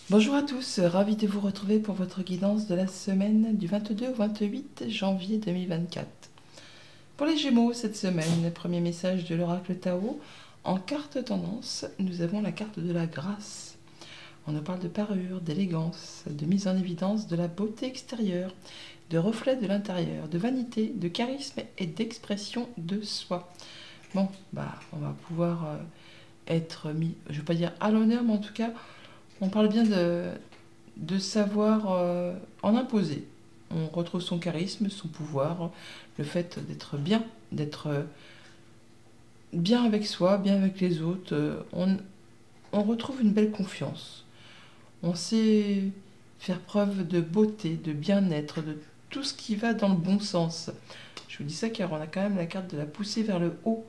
Bonjour à tous, ravi de vous retrouver pour votre guidance de la semaine du 22 au 28 janvier 2024. Pour les Gémeaux, cette semaine, le premier message de l'oracle Tao, en carte tendance, nous avons la carte de la grâce. On nous parle de parure, d'élégance, de mise en évidence de la beauté extérieure, de reflet de l'intérieur, de vanité, de charisme et d'expression de soi. Bon, on va pouvoir être mis, je ne vais pas dire à l'honneur, mais en tout cas, on parle bien de savoir en imposer. On retrouve son charisme, son pouvoir, le fait d'être bien avec soi, bien avec les autres. On retrouve une belle confiance. On sait faire preuve de beauté, de bien-être, de tout ce qui va dans le bon sens. Je vous dis ça car on a quand même la carte de la poussée vers le haut.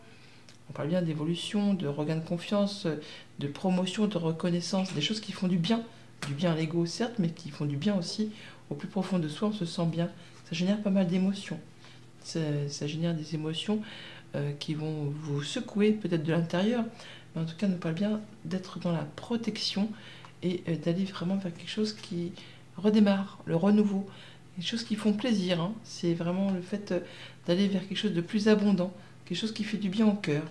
On parle bien d'évolution, de regain de confiance, de promotion, de reconnaissance, des choses qui font du bien à l'ego certes, mais qui font du bien aussi au plus profond de soi, on se sent bien. Ça génère pas mal d'émotions. Ça génère des émotions qui vont vous secouer peut-être de l'intérieur, mais en tout cas, on parle bien d'être dans la protection et d'aller vraiment vers quelque chose qui redémarre, le renouveau, des choses qui font plaisir. Hein. C'est vraiment le fait d'aller vers quelque chose de plus abondant, quelque chose qui fait du bien au cœur,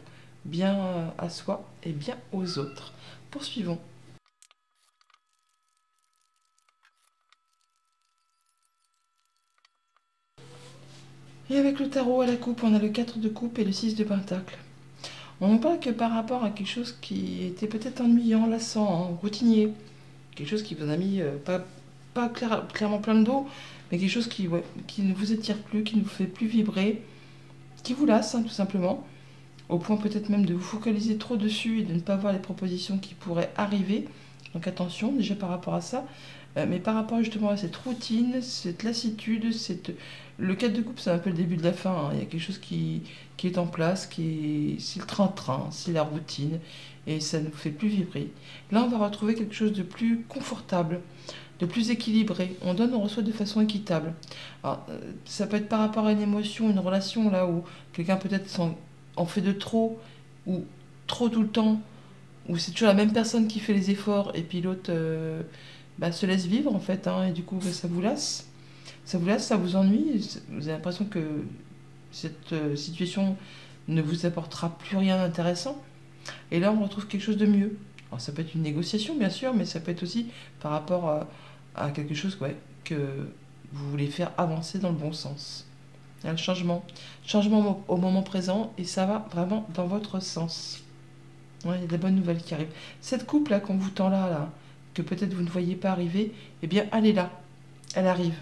bien à soi et bien aux autres. Poursuivons. Et avec le tarot à la coupe, on a le 4 de coupe et le 6 de pentacle. On ne parle que par rapport à quelque chose qui était peut-être ennuyant, lassant, hein, routinier. Quelque chose qui vous a mis clairement plein de dos, mais quelque chose qui ne vous attire plus, qui ne vous fait plus vibrer, qui vous lasse, hein, tout simplement. Au point peut-être même de vous focaliser trop dessus et de ne pas voir les propositions qui pourraient arriver. Donc attention déjà par rapport à ça. Mais par rapport justement à cette routine, cette lassitude, le 4 de coupe, c'est un peu le début de la fin. Hein. Il y a quelque chose qui est en place, c'est le train-train, c'est la routine, et ça ne vous fait plus vibrer. Là, on va retrouver quelque chose de plus confortable, de plus équilibré. On donne, on reçoit de façon équitable. Alors, ça peut être par rapport à une émotion, une relation, là où quelqu'un peut-être en fait de trop, ou trop tout le temps, ou c'est toujours la même personne qui fait les efforts, et puis l'autre se laisse vivre en fait, hein, et du coup ça vous lasse. Ça vous lasse, ça vous ennuie, vous avez l'impression que cette situation ne vous apportera plus rien d'intéressant. Et là, on retrouve quelque chose de mieux. Alors, ça peut être une négociation, bien sûr, mais ça peut être aussi par rapport à quelque chose que vous voulez faire avancer dans le bon sens. Il y a le changement. Changement au moment présent, et ça va vraiment dans votre sens. Ouais, il y a des bonnes nouvelles qui arrivent. Cette coupe-là qu'on vous tend là, que peut-être vous ne voyez pas arriver, eh bien, elle est là. Elle arrive.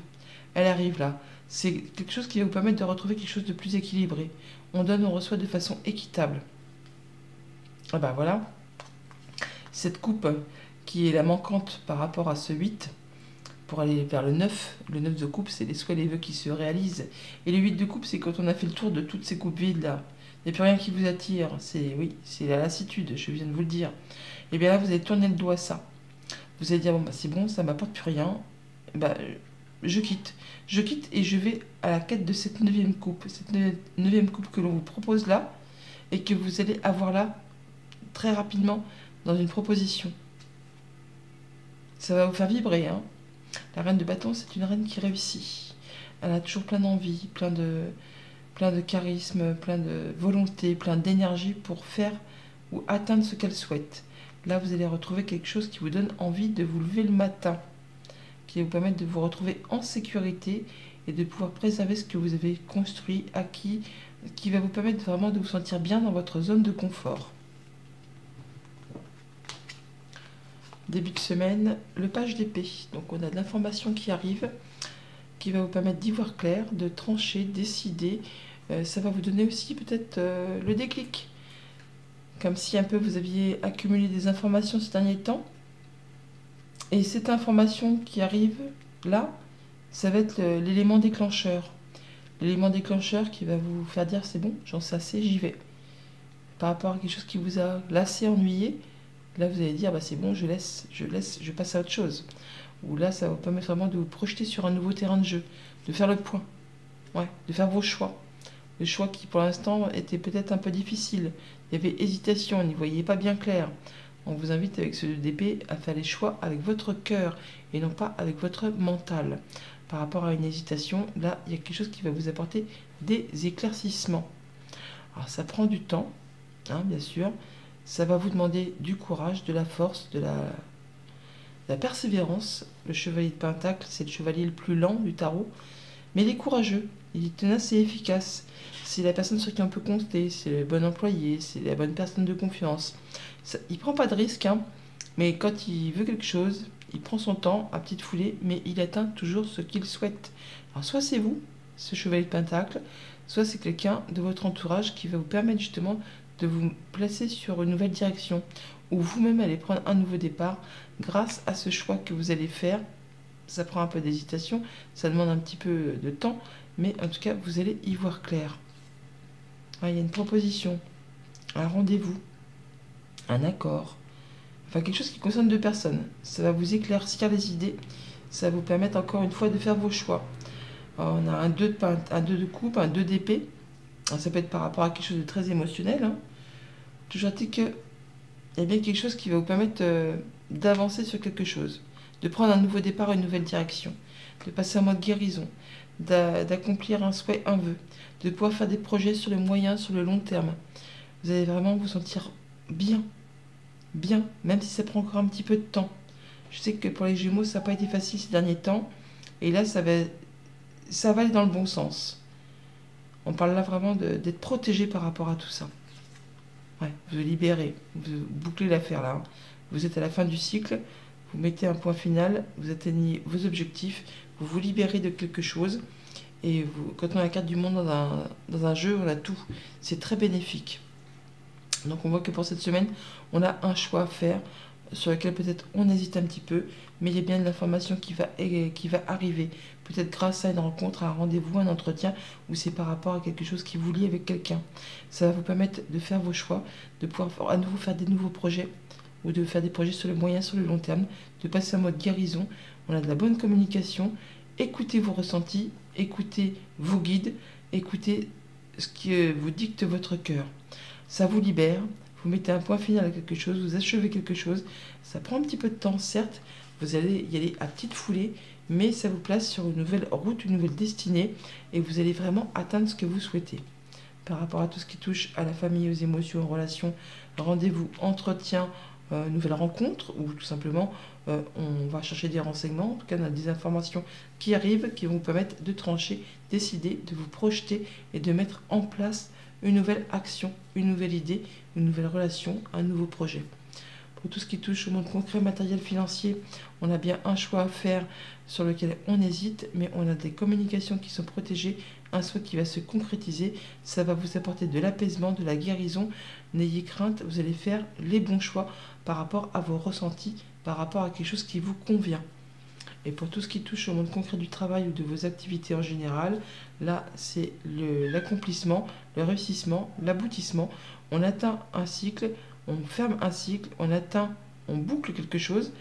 Elle arrive là. C'est quelque chose qui va vous permettre de retrouver quelque chose de plus équilibré. On donne, on reçoit de façon équitable. Ah ben voilà, cette coupe qui est la manquante par rapport à ce 8, pour aller vers le 9. Le 9 de coupe, c'est les souhaits, les vœux qui se réalisent. Et le 8 de coupe, c'est quand on a fait le tour de toutes ces coupes vides là. Il n'y a plus rien qui vous attire. C'est la lassitude, je viens de vous le dire. Et bien là, vous allez tourner le dos à ça. Vous allez dire, bon, c'est bon, ça m'apporte plus rien. Je quitte. Je quitte et je vais à la quête de cette 9e coupe. Cette 9e coupe que l'on vous propose là, et que vous allez avoir là, très rapidement, dans une proposition. Ça va vous faire vibrer, hein. La reine de bâton, c'est une reine qui réussit. Elle a toujours plein d'envie, plein de charisme, plein de volonté, plein d'énergie pour faire ou atteindre ce qu'elle souhaite. Là, vous allez retrouver quelque chose qui vous donne envie de vous lever le matin, qui va vous permettre de vous retrouver en sécurité et de pouvoir préserver ce que vous avez construit, acquis, qui va vous permettre vraiment de vous sentir bien dans votre zone de confort. Début de semaine, le page d'épée. Donc on a de l'information qui arrive, qui va vous permettre d'y voir clair, de trancher, décider. Ça va vous donner aussi peut-être le déclic. Comme si un peu vous aviez accumulé des informations ces derniers temps. Et cette information qui arrive là, ça va être l'élément déclencheur. L'élément déclencheur qui va vous faire dire c'est bon, j'en sais assez, j'y vais. Par rapport à quelque chose qui vous a lassé, ennuyé, là vous allez dire c'est bon, je passe à autre chose. Ou là ça va vous permettre vraiment de vous projeter sur un nouveau terrain de jeu, de faire le point, de faire vos choix. Le choix qui pour l'instant était peut-être un peu difficile. Il y avait hésitation, on n'y voyait pas bien clair. On vous invite avec ce 2 d'épée à faire les choix avec votre cœur et non pas avec votre mental. Par rapport à une hésitation, là, il y a quelque chose qui va vous apporter des éclaircissements. Alors ça prend du temps, hein, bien sûr. Ça va vous demander du courage, de la force, de la persévérance. Le chevalier de Pentacle, c'est le chevalier le plus lent du tarot, mais il est courageux, il est tenace et efficace. C'est la personne sur qui on peut compter, c'est le bon employé, c'est la bonne personne de confiance. Il prend pas de risque, hein, mais quand il veut quelque chose, il prend son temps à petite foulée, mais il atteint toujours ce qu'il souhaite. Alors soit c'est vous, ce chevalier de Pentacle, soit c'est quelqu'un de votre entourage qui va vous permettre justement de vous placer sur une nouvelle direction, ou vous-même allez prendre un nouveau départ grâce à ce choix que vous allez faire. Ça prend un peu d'hésitation, ça demande un petit peu de temps, mais en tout cas, vous allez y voir clair. Ah, il y a une proposition, un rendez-vous, un accord, enfin quelque chose qui concerne deux personnes. Ça va vous éclaircir les idées, ça va vous permettre encore une fois de faire vos choix. Alors, on a un 2 de coupe, un 2 d'épée. Ça peut être par rapport à quelque chose de très émotionnel, hein. Toujours dit qu'il y a bien quelque chose qui va vous permettre d'avancer sur quelque chose, de prendre un nouveau départ, une nouvelle direction, de passer en mode guérison, d'accomplir un souhait, un vœu, de pouvoir faire des projets sur le moyen, sur le long terme. Vous allez vraiment vous sentir bien, bien, même si ça prend encore un petit peu de temps. Je sais que pour les Gémeaux, ça n'a pas été facile ces derniers temps, et là, ça va aller dans le bon sens. On parle là vraiment d'être protégé par rapport à tout ça. Ouais, vous libérez, vous bouclez l'affaire là, hein. Vous êtes à la fin du cycle, vous mettez un point final, vous atteignez vos objectifs, vous vous libérez de quelque chose. Et quand on a la carte du monde dans un jeu, on a tout. C'est très bénéfique. Donc on voit que pour cette semaine, on a un choix à faire sur lequel peut-être on hésite un petit peu, mais il y a bien de l'information qui va arriver. Peut-être grâce à une rencontre, à un rendez-vous, un entretien, ou c'est par rapport à quelque chose qui vous lie avec quelqu'un. Ça va vous permettre de faire vos choix, de pouvoir à nouveau faire des nouveaux projets, ou de faire des projets sur le moyen, sur le long terme, de passer en mode guérison. On a de la bonne communication. Écoutez vos ressentis, écoutez vos guides, écoutez ce qui vous dicte votre cœur. Ça vous libère, vous mettez un point final à quelque chose, vous achevez quelque chose. Ça prend un petit peu de temps, certes, vous allez y aller à petite foulée, mais ça vous place sur une nouvelle route, une nouvelle destinée, et vous allez vraiment atteindre ce que vous souhaitez. Par rapport à tout ce qui touche à la famille, aux émotions, aux relations, rendez-vous, entretien, nouvelle rencontre, ou tout simplement on va chercher des renseignements, en tout cas on a des informations qui arrivent, qui vont vous permettre de trancher, décider, de vous projeter et de mettre en place une nouvelle action, une nouvelle idée, une nouvelle relation, un nouveau projet. Pour tout ce qui touche au monde concret, matériel, financier, on a bien un choix à faire sur lequel on hésite, mais on a des communications qui sont protégées, un souhait qui va se concrétiser, ça va vous apporter de l'apaisement, de la guérison. N'ayez crainte, vous allez faire les bons choix par rapport à vos ressentis, par rapport à quelque chose qui vous convient. Et pour tout ce qui touche au monde concret du travail ou de vos activités en général, là, c'est l'accomplissement, le réussissement, l'aboutissement. On atteint un cycle, on ferme un cycle, on boucle quelque chose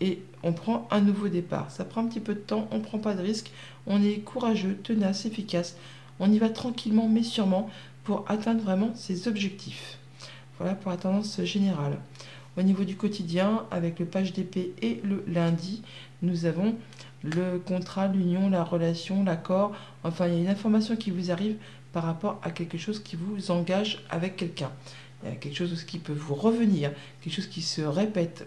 et on prend un nouveau départ. Ça prend un petit peu de temps, on ne prend pas de risque, on est courageux, tenace, efficace. On y va tranquillement mais sûrement pour atteindre vraiment ses objectifs. Voilà pour la tendance générale. Au niveau du quotidien, avec le page d'épée et le lundi, nous avons le contrat, l'union, la relation, l'accord. Enfin, il y a une information qui vous arrive par rapport à quelque chose qui vous engage avec quelqu'un. Il y a quelque chose qui peut vous revenir, quelque chose qui se répète,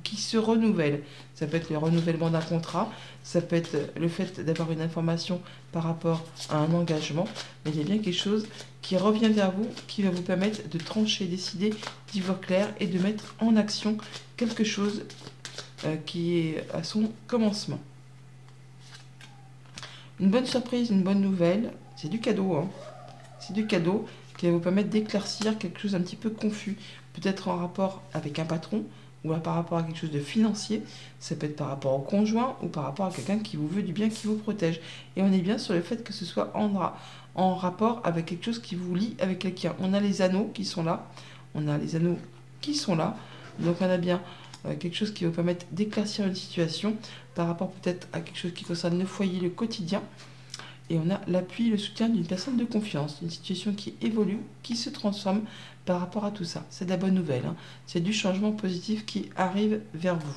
qui se renouvelle. Ça peut être le renouvellement d'un contrat, ça peut être le fait d'avoir une information par rapport à un engagement, mais il y a bien quelque chose qui revient vers vous, qui va vous permettre de trancher, décider, d'y voir clair et de mettre en action quelque chose qui est à son commencement. Une bonne surprise, une bonne nouvelle, c'est du cadeau, hein. C'est du cadeau qui va vous permettre d'éclaircir quelque chose un petit peu confus, peut-être en rapport avec un patron, ou par rapport à quelque chose de financier, ça peut être par rapport au conjoint, ou par rapport à quelqu'un qui vous veut du bien, qui vous protège. Et on est bien sur le fait que ce soit en rapport avec quelque chose qui vous lie avec quelqu'un. On a les anneaux qui sont là, donc on a bien quelque chose qui va vous permettre d'éclaircir une situation par rapport peut-être à quelque chose qui concerne le foyer, le quotidien. Et on a l'appui, le soutien d'une personne de confiance, une situation qui évolue, qui se transforme par rapport à tout ça. C'est de la bonne nouvelle, hein. C'est du changement positif qui arrive vers vous.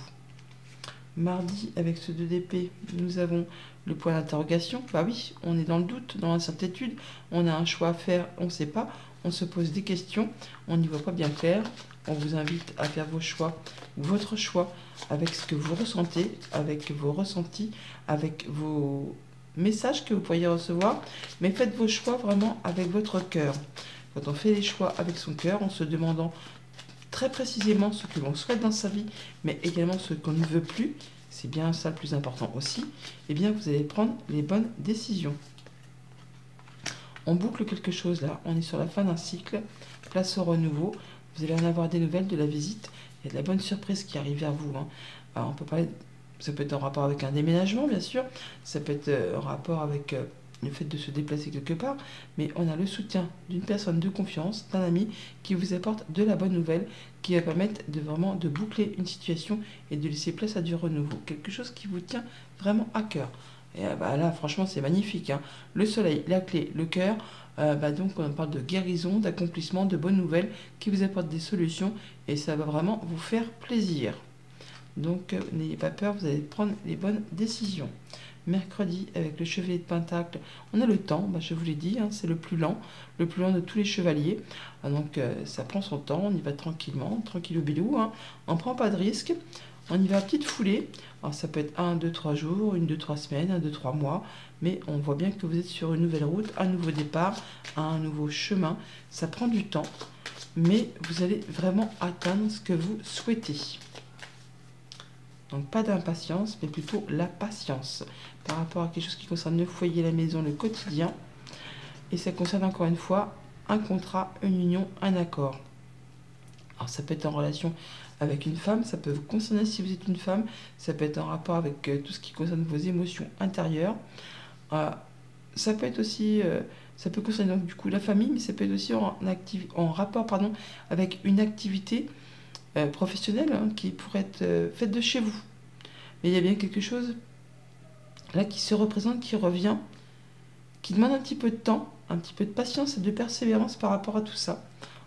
Mardi, avec ce 2 d'épée, nous avons le point d'interrogation. Bah oui, on est dans le doute, dans l'incertitude, on a un choix à faire, on ne sait pas, on se pose des questions, on n'y voit pas bien clair. On vous invite à faire vos choix, votre choix, avec ce que vous ressentez, avec vos ressentis, avec vos messages que vous pourriez recevoir, mais faites vos choix vraiment avec votre cœur. Quand on fait les choix avec son cœur, en se demandant très précisément ce que l'on souhaite dans sa vie, mais également ce qu'on ne veut plus, c'est bien ça le plus important aussi, eh bien vous allez prendre les bonnes décisions. On boucle quelque chose là, on est sur la fin d'un cycle, place au renouveau, vous allez en avoir des nouvelles de la visite, il y a de la bonne surprise qui arrive vers vous, hein. Alors on peut parler, ça peut être en rapport avec un déménagement bien sûr, ça peut être en rapport avec le fait de se déplacer quelque part, mais on a le soutien d'une personne de confiance, d'un ami qui vous apporte de la bonne nouvelle, qui va permettre de vraiment de boucler une situation et de laisser place à du renouveau, quelque chose qui vous tient vraiment à cœur. Et là franchement c'est magnifique, hein. Le soleil, la clé, le cœur, donc on parle de guérison, d'accomplissement, de bonnes nouvelles qui vous apportent des solutions et ça va vraiment vous faire plaisir. Donc n'ayez pas peur, vous allez prendre les bonnes décisions. Mercredi, avec le chevalier de Pentacle, on a le temps, je vous l'ai dit, hein, c'est le plus lent de tous les chevaliers. Donc ça prend son temps, on y va tranquillement, tranquillou bilou, hein. On ne prend pas de risque, on y va à petite foulée. Alors ça peut être 1, 2, 3 jours, 1, 2, 3 semaines, 1, 2, 3 mois, mais on voit bien que vous êtes sur une nouvelle route, un nouveau départ, un nouveau chemin. Ça prend du temps, mais vous allez vraiment atteindre ce que vous souhaitez. Donc pas d'impatience, mais plutôt la patience par rapport à quelque chose qui concerne le foyer, la maison, le quotidien. Et ça concerne encore une fois un contrat, une union, un accord. Alors ça peut être en relation avec une femme, ça peut vous concerner si vous êtes une femme, ça peut être en rapport avec tout ce qui concerne vos émotions intérieures. Ça peut être aussi, ça peut concerner donc du coup la famille, mais ça peut être aussi en rapport avec une activité professionnelle, hein, qui pourrait être faite de chez vous. Mais il y a bien quelque chose là qui se représente, qui revient, qui demande un petit peu de temps, un petit peu de patience et de persévérance par rapport à tout ça.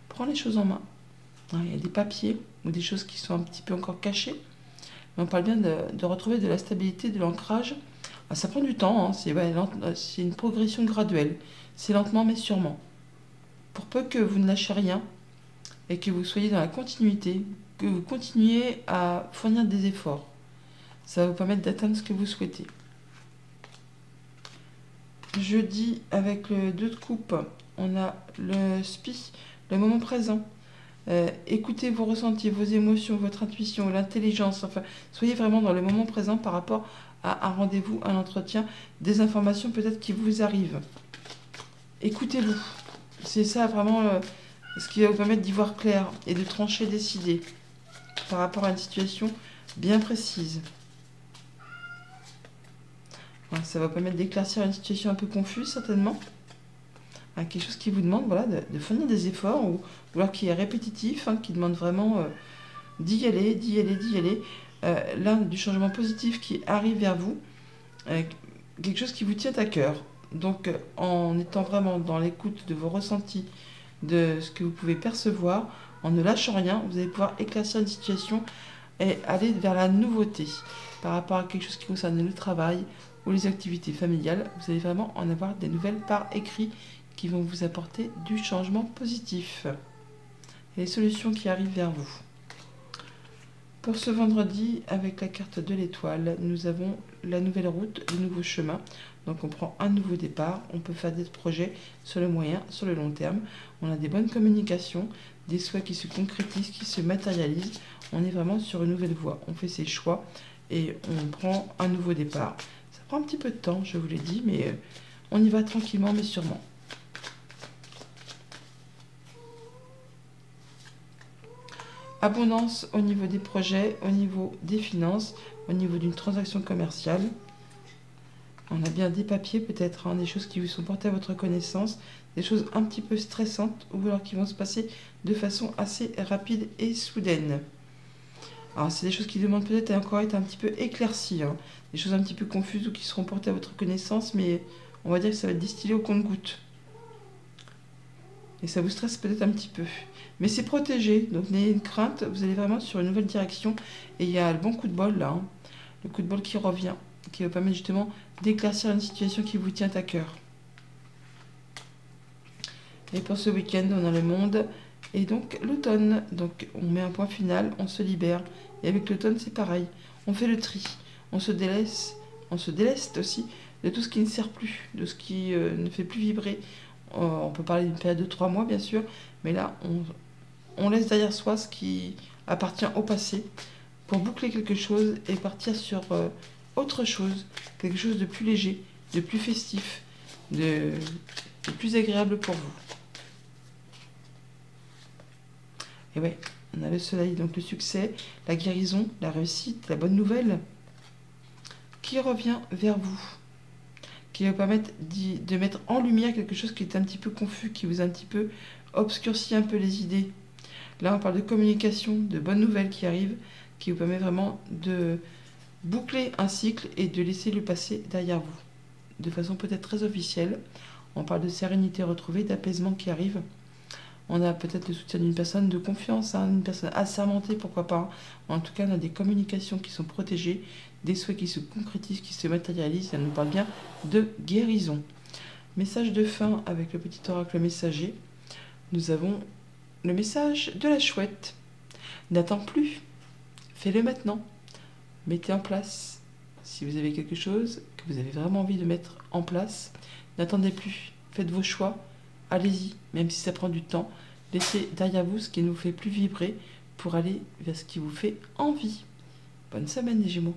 Prends les choses en main. Il y a des papiers ou des choses qui sont un petit peu encore cachées. Mais on parle bien de retrouver de la stabilité, de l'ancrage. Ça prend du temps, hein, c'est une progression graduelle. C'est lentement mais sûrement. Pour peu que vous ne lâchez rien et que vous soyez dans la continuité, que vous continuiez à fournir des efforts, ça va vous permettre d'atteindre ce que vous souhaitez. Jeudi, avec le 2 de coupe, on a le SPI, le moment présent. Écoutez vos ressentis, vos émotions, votre intuition, l'intelligence, enfin, soyez vraiment dans le moment présent par rapport à un rendez-vous, un entretien, des informations peut-être qui vous arrivent. Écoutez-vous. C'est ça vraiment ce qui va vous permettre d'y voir clair et de trancher, décider par rapport à une situation bien précise. Voilà, ça va vous permettre d'éclaircir une situation un peu confuse certainement. Quelque chose qui vous demande de fournir des efforts ou alors qui est répétitif, hein, qui demande vraiment d'y aller. Là, du changement positif qui arrive vers vous, quelque chose qui vous tient à cœur. Donc, en étant vraiment dans l'écoute de vos ressentis, de ce que vous pouvez percevoir, en ne lâchant rien, vous allez pouvoir éclaircir une situation et aller vers la nouveauté par rapport à quelque chose qui concerne le travail ou les activités familiales. Vous allez vraiment en avoir des nouvelles par écrit qui vont vous apporter du changement positif et les solutions qui arrivent vers vous. Pour ce vendredi, avec la carte de l'étoile, nous avons la nouvelle route, le nouveau chemin. Donc on prend un nouveau départ, on peut faire des projets sur le moyen, sur le long terme. On a des bonnes communications, des souhaits qui se concrétisent, qui se matérialisent. On est vraiment sur une nouvelle voie. On fait ses choix et on prend un nouveau départ. Ça prend un petit peu de temps, je vous l'ai dit, mais on y va tranquillement mais sûrement. Abondance au niveau des projets, au niveau des finances, au niveau d'une transaction commerciale. On a bien des papiers peut-être, hein, des choses qui vous sont portées à votre connaissance, des choses un petit peu stressantes ou alors qui vont se passer de façon assez rapide et soudaine. Alors c'est des choses qui demandent peut-être encore être un petit peu éclaircies, hein, des choses un petit peu confuses ou qui seront portées à votre connaissance, mais on va dire que ça va être distillé au compte-gouttes. Et ça vous stresse peut-être un petit peu. Mais c'est protégé, donc n'ayez une crainte, vous allez vraiment sur une nouvelle direction. Et il y a le bon coup de bol là, hein. Le coup de bol qui revient, qui va permettre justement d'éclaircir une situation qui vous tient à cœur. Et pour ce week-end, on a le monde et donc l'automne. Donc on met un point final, on se libère. Et avec l'automne, c'est pareil. On fait le tri, on se déleste aussi de tout ce qui ne sert plus, de ce qui ne fait plus vibrer. On peut parler d'une période de 3 mois, bien sûr, mais là, on laisse derrière soi ce qui appartient au passé pour boucler quelque chose et partir sur autre chose, quelque chose de plus léger, de plus festif, de plus agréable pour vous. Et ouais, on a le soleil, donc le succès, la guérison, la réussite, la bonne nouvelle qui revient vers vous, qui va permettre de mettre en lumière quelque chose qui est un petit peu confus, qui vous a un petit peu obscurci un peu les idées. Là, on parle de communication, de bonnes nouvelles qui arrivent, qui vous permet vraiment de boucler un cycle et de laisser le passé derrière vous, de façon peut-être très officielle. On parle de sérénité retrouvée, d'apaisement qui arrive. On a peut-être le soutien d'une personne de confiance, hein, une personne assermentée, pourquoi pas. En tout cas, on a des communications qui sont protégées, des souhaits qui se concrétisent, qui se matérialisent. Ça nous parle bien de guérison. Message de fin avec le petit oracle messager. Nous avons le message de la chouette. N'attends plus, fais-le maintenant. Mettez en place. Si vous avez quelque chose que vous avez vraiment envie de mettre en place, n'attendez plus. Faites vos choix. Allez-y, même si ça prend du temps. Laissez derrière vous ce qui ne vous fait plus vibrer pour aller vers ce qui vous fait envie. Bonne semaine les Gémeaux.